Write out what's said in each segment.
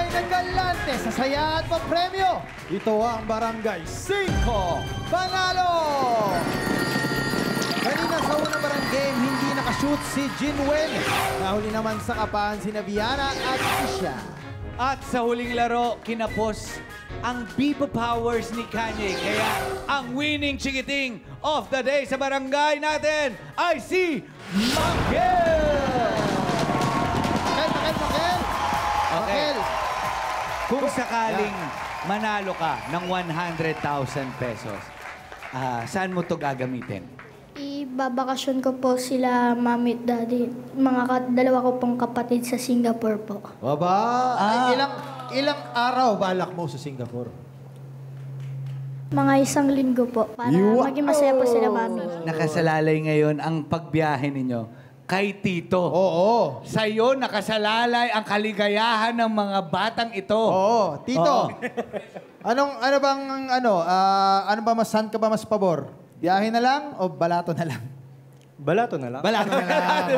ay nagkalante sa saya at pagpremyo. Ito ang Barangay 5 Panalo! Kanina sa unang barang game, hindi nakashoot si Jinwen. Nahuli naman sa kapahan si Viana at Isha. At sa huling laro, kinapos ang Biba Powers ni Kanye. Kaya ang winning chikiting of the day sa barangay natin ay si Makel! Makel! Okay. Kung sakaling manalo ka ng 100,000 pesos, saan mo to gagamitin? Ibabakasyon ko po sila, mami at daddy. Dalawa ko pong kapatid sa Singapore po. Baba, ay, ilang araw balak mo sa Singapore? Mga 1 linggo po, para maging masaya po sila, mami. Nakasalalay ngayon ang pagbiyahe ninyo kay Tito. Oo. Sa'yo nakasalalay ang kaligayahan ng mga batang ito. Oo. Tito, ano ba mas, saan ka ba mas pabor? Biyahe na lang o balato na lang? Balato na lang. Balato na lang.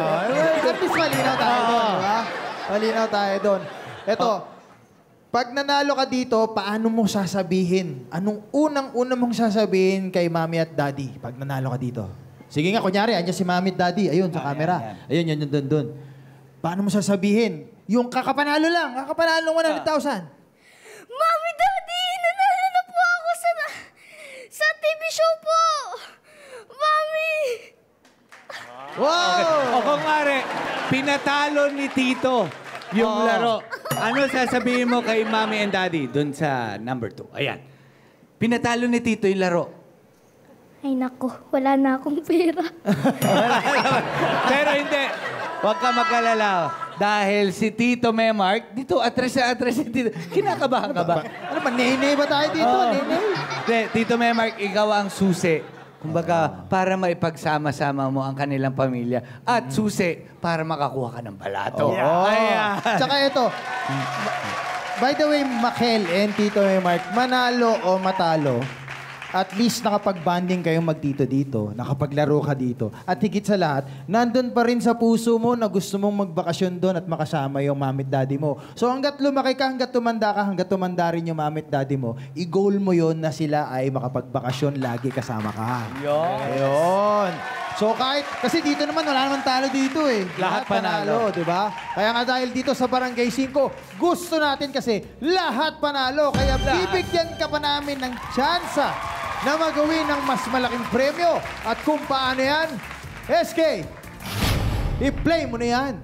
At least malinaw tayo doon, di ba? Malinaw tayo doon. Eto, pag nanalo ka dito, paano mo sasabihin? Anong unang-una mong sasabihin kay mami at daddy pag nanalo ka dito? Sige nga, kunyari, andyan si mami at daddy. Ayun, sa camera. Ayun, yun, doon. Paano mo sasabihin? Yung kakapanalo lang. Kakapanalo ng 100,000. Mami, daddy! Nanalo na po ako sa TV show po! Mami! Wow! O kung mare, pinatalo ni Tito yung laro. Ano sasabihin mo kay Mami and Daddy dun sa number 2? Ayan. Pinatalo ni Tito yung laro. Ay nako, wala na akong pera. Pero hindi. Huwag ka mag-alala. Dahil si Tito Memark, dito, atras si Tito. Kinakabahan ka ba? Ano ba? Nene ba tayo dito? Nene? Hindi, Tito Memark, ikaw ang susi. Kumbaga, para maipagsama-sama mo ang kanilang pamilya. At susi, para makakuha ka ng balato. Ayan. Tsaka ito, by the way, Makel and Tito Memark, manalo o matalo, at least nakapag-banding kayong magdito-dito, nakapaglaro ka dito. At higit sa lahat, nandun pa rin sa puso mo na gusto mong magbakasyon doon at makasama yung mami at daddy mo. So hanggat lumaki ka, hanggat tumanda rin yung mami at daddy mo, i-goal mo yon na sila ay makapagbakasyon, lagi kasama ka. Yun. So kahit, kasi dito naman, wala naman talo dito eh. Lahat panalo. Di ba? Kaya nga dahil dito sa Barangay 5, gusto natin kasi lahat panalo. Kaya bibigyan ka pa namin ng tsansa na magawin ng mas malaking premyo. At kung paano yan, SK, i-play mo na yan.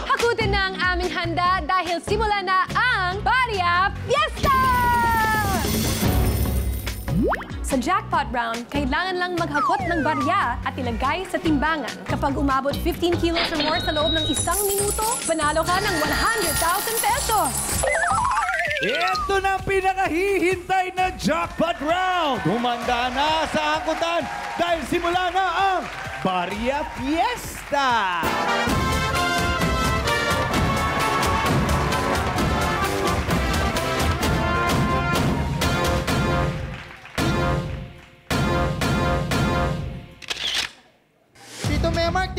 Hakutin na ang aming handa dahil simula na ang Barya Fiesta! Sa jackpot round, kailangan lang maghakot ng barya at ilagay sa timbangan. Kapag umabot 15 kilos or more sa loob ng 1 minuto, panalo ka ng 100,000 pesos! Ito na ang pinakahihintay na jackpot round! Humanda na sa angkutan dahil simula na ang Barya Fiesta!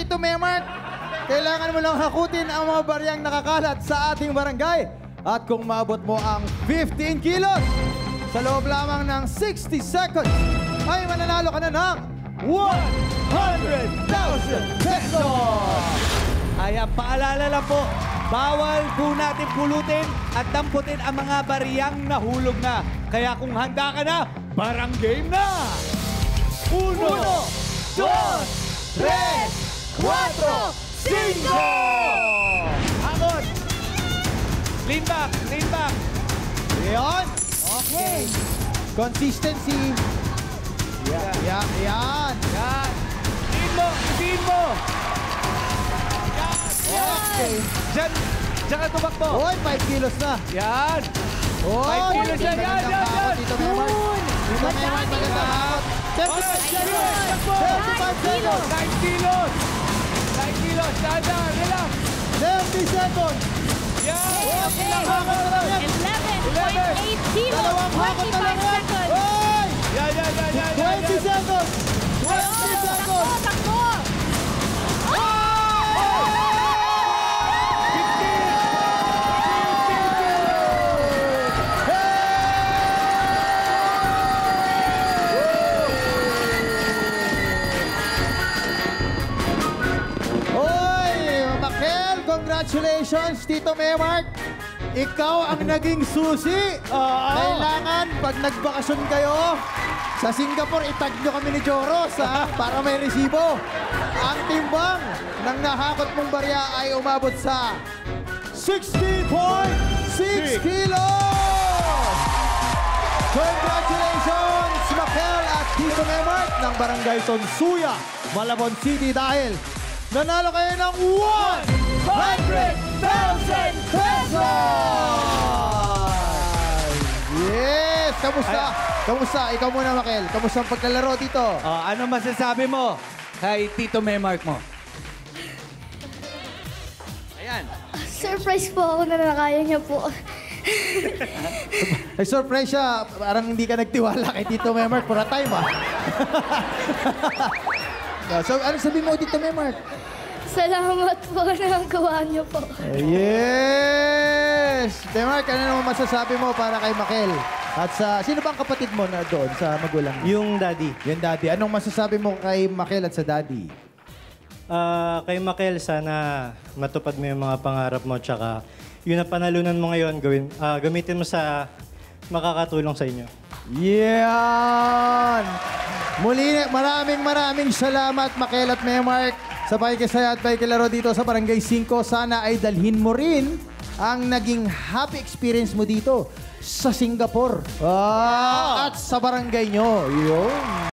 Tito Memark, kailangan mo lang hakutin ang mga baryang nakakalat sa ating barangay. At kung maabot mo ang 15 kilos, sa loob lamang ng 60 seconds, ay mananalo ka na ng 100,000 pesos! Ayan, paalala lang po, bawal po natin pulutin at damputin ang mga bariyang nahulog na. Kaya kung handa ka na, barang game na! 1, 2, 3, 4, 5! Hakot! Lean back, lean back. Ayan. Okay. Consistency. Yan. Yan. Yan. Lean mo, lean mo. Yan. Okay. Diyan ka tumakbo. Hoy, 5 kilos na. Yan. Hoy, 5 kilos na. Yan. Tito Memark. Tito Memark, magandang hakot. 75 seconds. 75 seconds. 9 kilos. 9 kilos. Dahan, relax. 70 seconds. Yan. Okay. Ilang hakot na lang yan? 11.8 kilos, Dalawang hakot na lang 25 yan. seconds. Hoy! Yan. 20 seconds. 20 seconds. Takbo! Congratulations, Tito Memark! Ikaw ang naging susi. Kailangan, pag nagbakasyon kayo, sa Singapore, itag nyo kami ni Joros, ha? Para may resibo. Ang timbang ng nahakot mong barya ay umabot sa 60.6 kilos! Congratulations, Makel at Tito Memark ng Barangay Tonsuya, Malabon City dahil nanalo kayo ng 100,000 pesos! Yes! Kamusta? Kamusta? Ikaw muna, Makel. Kamusta ang paglalaro dito? Ano masasabi mo kay Tito Memark mo? Ayan. Surprise po ako na nakaya niya po. Ay, surprise siya. Parang hindi ka nagtiwala kay Tito Memark for a time, ah. So, ano sabihin mo, Tito Memark? Salamat po na gawa niyo po. Yes! Memark, ano naman masasabi mo para kay Makel? At sa, sino bang kapatid mo na doon sa magulang mo? Yung daddy. Yung daddy. Anong masasabi mo kay Makel at sa daddy? Kay Makel, sana matupad mo yung mga pangarap mo. Tsaka yun na panalunan mo ngayon, gamitin mo sa makakatulong sa inyo. Yan! Muli, maraming salamat, Makel at Memark, sa pakikisaya at pakikilaro dito sa Barangay 5. Sana ay dalhin mo rin ang naging happy experience mo dito sa Singapore. At sa barangay nyo. Yun.